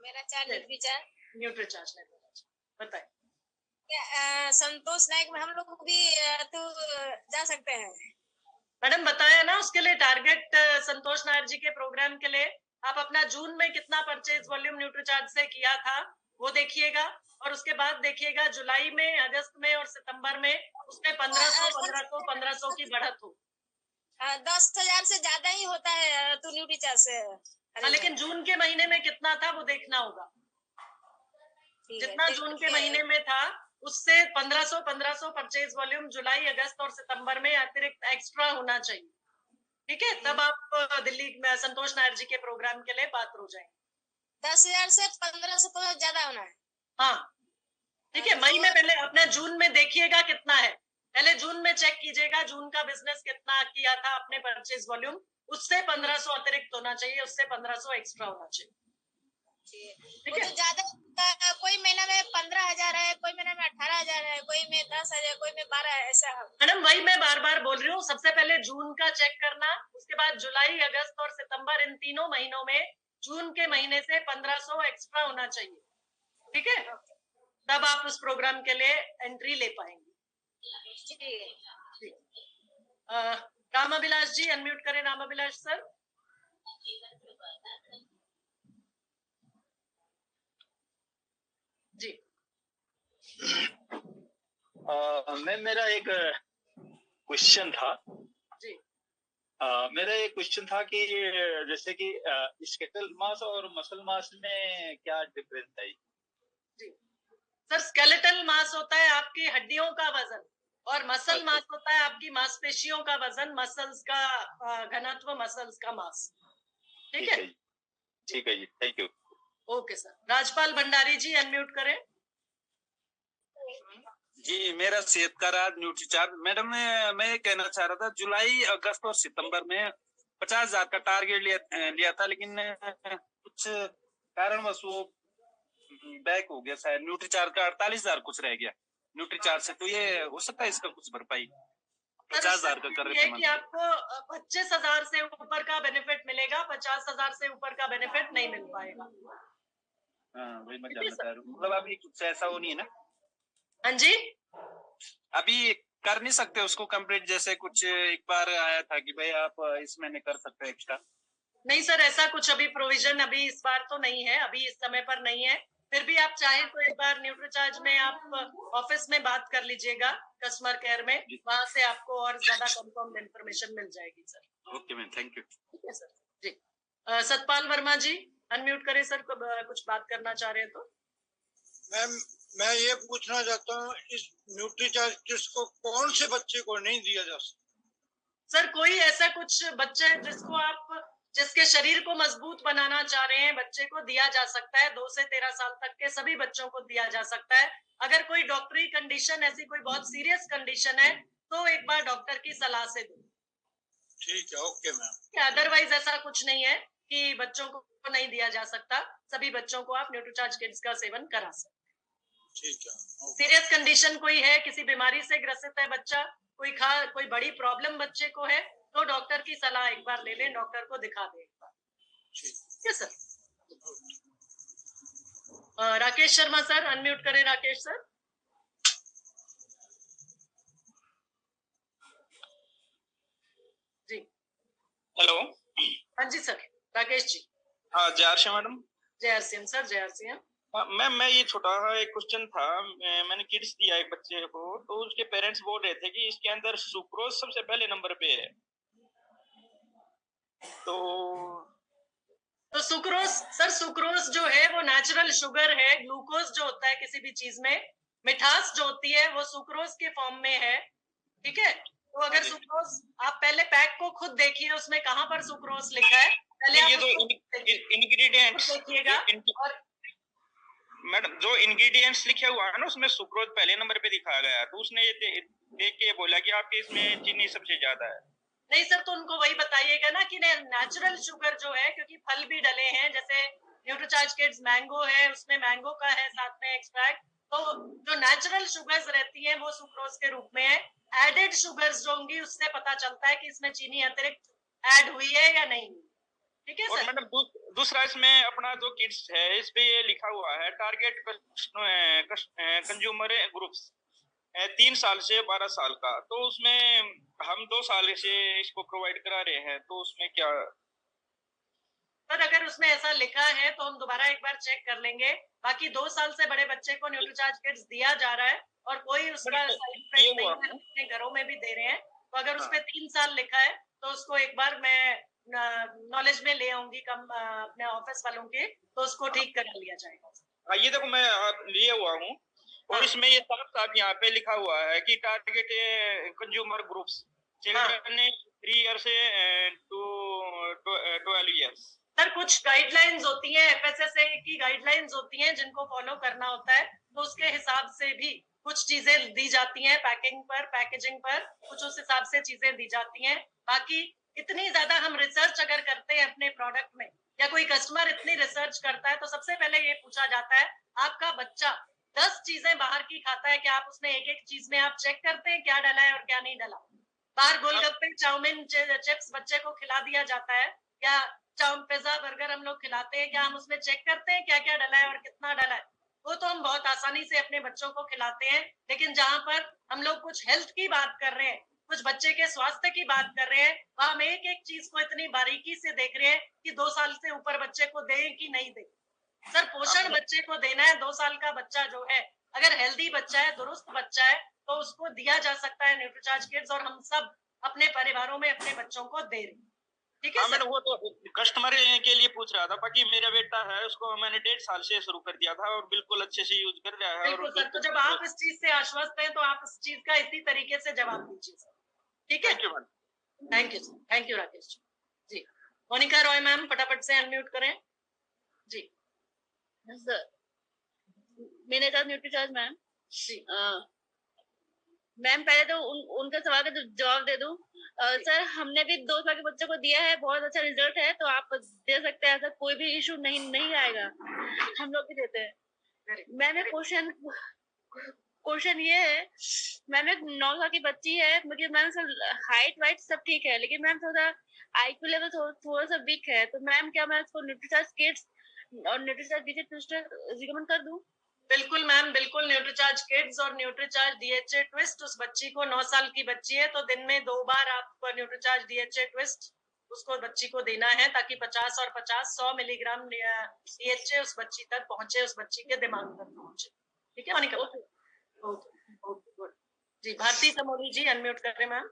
मेरा charge Nutricharge नहीं देना चाहिए। बताइए। संतोष नायक में हम लोग भी तो जा सकते हैं? मैडम बताया ना, उसके लिए टारगेट संतोष नायर जी के प्रोग्राम के लिए आप अपना जून में कितना परचेज वॉल्यूम न्यूट्रीचार्ज से किया था वो देखिएगा, और उसके बाद देखिएगा जुलाई में, अगस्त में और सितंबर में उसमें 1500 की बढ़त हो। 10,000 से ज्यादा ही होता है तो न्यूट्रीचार्ज से। लेकिन जून के महीने में कितना था वो देखना होगा। जितना जून के महीने में था उससे 1500 परचेज वॉल्यूम जुलाई, अगस्त और सितंबर में अतिरिक्त एक्स्ट्रा होना चाहिए। ठीक है, तब आप दिल्ली में संतोष नायर जी के प्रोग्राम के लिए पात्र हो जाएंगे। 10,000 से 1500 तो ज्यादा होना है। हाँ ठीक है, मई में पहले अपना जून में देखिएगा कितना है, पहले जून में चेक कीजिएगा जून का बिजनेस कितना किया था आपने परचेज वॉल्यूम, उससे 1500 अतिरिक्त होना चाहिए, उससे 1500 एक्स्ट्रा होना चाहिए। ठीक है, तो ज्यादा कोई महीना में 15,000 है, कोई महीना में 18,000 है, कोई में 10,000, कोई में 12, ऐसा। मैडम वही मैं बार बार बोल रही हूँ, सबसे पहले जून का चेक करना, उसके बाद जुलाई, अगस्त और सितंबर, इन तीनों महीनों में जून के महीने से 1500 एक्स्ट्रा होना चाहिए। ठीक है, तब आप उस प्रोग्राम के लिए एंट्री ले पाएंगे। राम अभिलाष जी अनम्यूट करें। राम अभिलाष सर। जी मेरा एक क्वेश्चन था जी। मेरा एक क्वेश्चन था कि जैसे कि स्केलेटल मास और मसल मास में क्या डिफरेंस है? जी सर, स्केलेटल मास होता है आपकी हड्डियों का वजन, और मसल मास होता है आपकी मांसपेशियों का वजन, मसल्स का घनत्व, मसल्स का मास। ठीक है, ठीक है जी, thank you. Okay sir. Rajpal Bhandari ji unmute करें। जी, मेरा सेहत का राज न्यूट्रीचार्ज। मैडम मैं ये कहना चाह रहा था, जुलाई, अगस्त और सितंबर में 50,000 का टारगेट लिया था, लेकिन कुछ कारणवश वो बैक हो गया शायद। न्यूट्रीचार्ज का 48,000 कुछ रह गया न्यूट्रीचार्ज से, तो ये हो सकता है इसका कुछ भरपाई 50,000 का कर रहे थे। कि आपको 25,000 से ऊपर का बेनिफिट मिलेगा, 50,000 से ऊपर का बेनिफिट नहीं मिल पाएगा। हाँ वही मैं जानना चाह रहा हूँ, मतलब अभी कुछ ऐसा हो नहीं है ना? हाँ जी, अभी कर नहीं सकते उसको कंप्लीट, जैसे कुछ एक बार आया था कि भाई आप इस महीने कर सकते हैं एक्स्ट्रा? नहीं सर, ऐसा कुछ अभी प्रोविजन अभी इस बार तो नहीं है, अभी इस समय पर नहीं है। फिर भी आप चाहे तो एक बार न्यूट्रीचार्ज में आप ऑफिस में बात कर लीजिएगा, कस्टमर केयर में, वहां से आपको और ज्यादा कंफर्म इन्फॉर्मेशन मिल जाएगी sir. Okay ma'am, thank you. ठीक है सर जी। सतपाल वर्मा जी अनम्यूट करें सर, कुछ बात करना चाह रहे हैं तो। मैम मैं ये पूछना चाहता हूँ, इस न्यूट्रीचार्ज किट्स को कौन से बच्चे को नहीं दिया जा सकता? सर कोई ऐसा कुछ बच्चे जिसके शरीर को मजबूत बनाना चाह रहे हैं, बच्चे को दिया जा सकता है। 2 से 13 साल तक के सभी बच्चों को दिया जा सकता है। अगर कोई डॉक्टरी कंडीशन, ऐसी कोई बहुत सीरियस कंडीशन है तो एक बार डॉक्टर की सलाह से दो। ठीक है, ओके मैम। अदरवाइज ऐसा कुछ नहीं है कि बच्चों को नहीं दिया जा सकता, सभी बच्चों को आप न्यूट्रीचार्ज किड्स का सेवन करा सकते। ठीक है। सीरियस कंडीशन कोई है, किसी बीमारी से ग्रसित है बच्चा, कोई बड़ी प्रॉब्लम बच्चे को है, तो डॉक्टर की सलाह एक बार ले लें, डॉक्टर को दिखा दें एक बार। ठीक है sir. Rakesh Sharma sir unmute करें। राकेश सर। जी हेलो। हाँ जी सर, राकेश जी। हाँ, जय आर मैडम। जय आर सिंह सर, जय आर सिंह। मैम मैं ये छोटा सा एक क्वेश्चन था, मैंने किड्स दिया एक बच्चे को, तो उसके पेरेंट्स बोल रहे थे कि इसके अंदर सुक्रोज सबसे पहले नंबर पे है, तो सुक्रोज सर, सुक्रोज जो है वो नेचुरल शुगर है। ग्लूकोज जो होता है किसी भी चीज में, मिठास जो होती है वो सुक्रोज के फॉर्म में है। ठीक है, तो अगर सुक्रोज, आप पहले पैक को खुद देखिए, उसमें कहाँ पर सुक्रोज लिखा है, पहले ये तो इंग्रेडिएंट्स देखिएगा। और मैडम जो इंग्रेडिएंट्स लिखे हुआ है ना, उसमें सुक्रोज पहले नंबर पे दिखाया गया है, तो उसने ये देख के बोला कि आपके इसमें चीनी सबसे ज्यादा है। नहीं सर, तो उनको वही बताइएगा ना कि नेचुरल शुगर जो है, क्योंकि फल भी डले हैं, जैसे न्यूट्रीचार्ज किड्स मैंगो है, उसमें मैंगो का है साथ में एक्सट्रैक्ट, तो जो नेचुरल शुगर्स रहती हैं वो सुक्रोज के रूप में है। एडेड शुगर्स जो होंगी उससे पता चलता है कि इसमें चीनी अतिरिक्त ऐड हुई है या नहीं। ठीक है और सर। मैडम दूसरा इसमें अपना जो किड्स है इस पे ये लिखा हुआ है टारगेट कंज्यूमर ग्रुप्स 3 साल से 12 साल का, तो उसमें हम 2 साल से इसको प्रोवाइड करा रहे हैं, तो उसमें क्या? सर अगर उसमें ऐसा लिखा है तो हम दोबारा एक बार चेक कर लेंगे। बाकी 2 साल से बड़े बच्चे को न्यूट्रीचार्ज किट्स दिया जा रहा है और कोई उसका साइड इफेक्ट नहीं है, अपने घरों में भी दे रहे हैं। तो अगर उसपे 3 साल लिखा है तो उसको एक बार मैं नॉलेज में ले आऊंगी अपने ऑफिस वालों के, तो उसको ठीक करा लिया जाएगा। ये देखो मैं लिए हुआ हूँ और इसमें ये साफ साफ यहाँ पे लिखा हुआ है कि target consumer groups children 3 year से टू 12 ईयर्स। सर कुछ गाइडलाइंस होती हैं, एफएसएसए की गाइडलाइंस होती हैं जिनको फॉलो करना होता है, तो उसके हिसाब से भी कुछ चीजें दी जाती हैं, पैकिंग पर, पैकेजिंग पर कुछ उस हिसाब से चीजें दी जाती हैं। बाकी इतनी ज्यादा हम रिसर्च अगर करते हैं अपने प्रोडक्ट में या कोई कस्टमर इतनी रिसर्च करता है तो सबसे पहले ये पूछा जाता है आपका बच्चा 10 चीजें बाहर की खाता है, क्या आप उसमें एक एक चीज में आप चेक करते हैं क्या डला है और क्या नहीं डला? बाहर गोलगप्पे, चाउमीन, चिप्स बच्चे को खिला दिया जाता है, क्या पिज्जा, बर्गर हम लोग खिलाते हैं, क्या हम उसमें चेक करते हैं क्या क्या डला है और कितना डला है? वो तो हम बहुत आसानी से अपने बच्चों को खिलाते हैं, लेकिन जहां पर हम लोग कुछ हेल्थ की बात कर रहे हैं, कुछ बच्चे के स्वास्थ्य की बात कर रहे हैं, वहां हम एक एक चीज को इतनी बारीकी से देख रहे हैं कि 2 साल से ऊपर बच्चे को दें कि नहीं दें। सर पोषण बच्चे को देना है। 2 साल का बच्चा जो है अगर हेल्दी बच्चा है, दुरुस्त बच्चा है, तो उसको दिया जा सकता है न्यूट्रीचार्ज किट्स, और हम सब अपने परिवारों में अपने बच्चों को दे रहे हैं। ठीक है सर। वो तो कस्टमर के लिए पूछ रहा था, बाकी मेरा बेटा है उसको मैंने 1.5 साल से शुरू कर दिया था और बिल्कुल अच्छे से यूज कर रहा है। बिल्कुल सर, तो जब आप इस चीज से आश्वस्त हैं तो आप इस चीज का इसी तरीके से जवाब दीजिए सर। ठीक है, thank you sir, thank you Rakesh ji. Monika Roy ma'am फटाफट से अनम्यूट करें जी। सर मेरे साथ न्यूट्रीचार्ज मैम जी मैम पहले तो उनका सवाल का जवाब दे दूं। सर हमने भी 2 साल के बच्चों को दिया है, बहुत अच्छा रिजल्ट है, तो आप दे सकते हैं, ऐसा कोई भी इशू नहीं आएगा, हम लोग भी देते हैं। मैम क्वेश्चन ये है मैम, एक 9 साल की बच्ची है, मतलब मैम हाइट वाइट सब ठीक है, लेकिन मैम थोड़ा IQ लेवल थोड़ा सा वीक है, तो मैम क्या मैं उसको न्यूट्रीचार्ज किट्स और न्यूट्रीचार्ज डीएचए ट्विस्टर रिकमेंड कर दूं? बिल्कुल मैम, बिल्कुल न्यूट्रीचार्ज किड्स और न्यूट्रीचार्ज डीएचए ट्विस्ट। उस बच्ची को 9 साल की बच्ची है तो दिन में 2 बार आप न्यूट्रीचार्ज डीएचए ट्विस्ट उसको बच्ची को देना है, ताकि 50 और 50 100 मिलीग्राम डीएचए उस बच्ची तक पहुंचे, उस बच्ची के दिमाग तक पहुंचे। ठीक है मोनिका? ओके गुड जी। भारती समोली जी अनम्यूट कर रहे हैं मैम।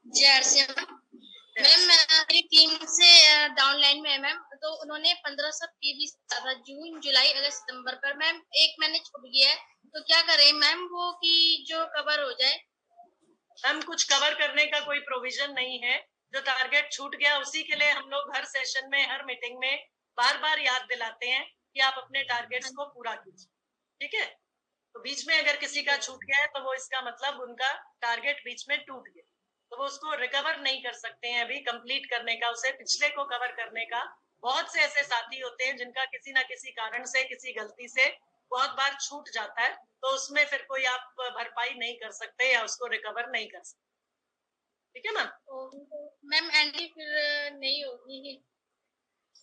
जी अर्चना मैम, मेरी टीम से डाउनलाइन में है मैम, तो उन्होंने 1500 पीवी था जून जुलाई अगस्त सितंबर पर। मैम 1 महीने छूट गया है, तो क्या करें मैम वो कि जो कवर हो जाए? मैम कुछ कवर करने का कोई प्रोविजन नहीं है, जो टारगेट छूट गया उसी के लिए हम लोग हर सेशन में, हर मीटिंग में बार बार याद दिलाते हैं कि आप अपने टारगेट्स को पूरा कीजिए। ठीक है, तो बीच में अगर किसी का छूट गया है तो वो इसका मतलब उनका टारगेट बीच में टूट गया, तो वो उसको रिकवर नहीं कर सकते हैं अभी कंप्लीट करने का, उसे पिछले को कवर करने का। बहुत से ऐसे साथी होते हैं जिनका किसी ना किसी कारण से, किसी गलती से बहुत बार छूट जाता है, तो उसमें फिर कोई आप भरपाई नहीं कर सकते या उसको रिकवर नहीं कर सकते। ठीक है मैम? मैम एंट्री फिर नहीं होगी?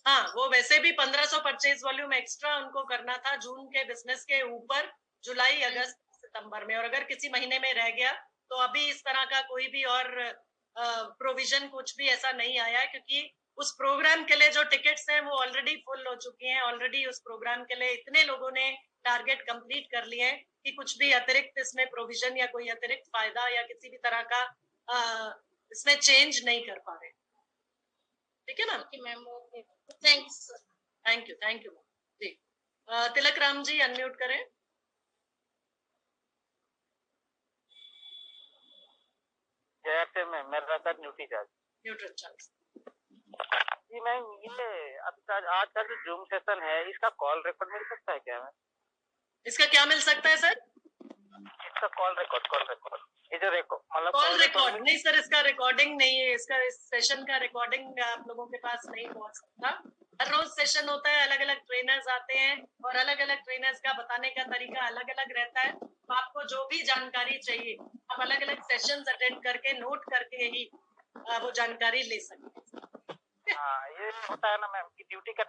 हाँ, वो वैसे भी 1500 परचेज वॉल्यूम एक्स्ट्रा उनको करना था जून के बिजनेस के ऊपर, जुलाई अगस्त सितंबर में, और अगर किसी महीने में रह गया तो अभी इस तरह का कोई भी और प्रोविजन कुछ भी ऐसा नहीं आया है, क्योंकि उस प्रोग्राम के लिए जो टिकट्स हैं वो ऑलरेडी फुल हो चुकी हैं। ऑलरेडी उस प्रोग्राम के लिए इतने लोगों ने टारगेट कंप्लीट कर लिए हैं कि कुछ भी अतिरिक्त इसमें प्रोविजन या कोई अतिरिक्त फायदा या किसी भी तरह का इसमें चेंज नहीं कर पा रहे। ठीक है ma'am? Okay ma'am, okay, thanks. Thank you ma'am ji. Tilak Ram ji unmute करें। मेरा था न्यूट्रीचार्ज जी मैम, ये आज का जो जूम सेशन है इसका कॉल रिकॉर्ड मिल सकता है क्या मैम? इसका क्या मिल सकता है सर? इसका कॉल रिकॉर्ड ये जो मतलब कॉल रिकॉर्ड नहीं सर, इसका रिकॉर्डिंग नहीं है, इसका इस सेशन का रिकॉर्डिंग आप लोगों के पास नहीं पहुंच सकता। हर रोज सेशन होता है, अलग अलग ट्रेनर्स आते हैं और अलग अलग ट्रेनर्स का बताने का तरीका अलग अलग रहता है, तो आपको जो भी जानकारी चाहिए आप अलग अलग सेशंस अटेंड करके नोट करके ही वो जानकारी ले सकते हैं। हाँ ये होता है ना मैम कि ड्यूटी का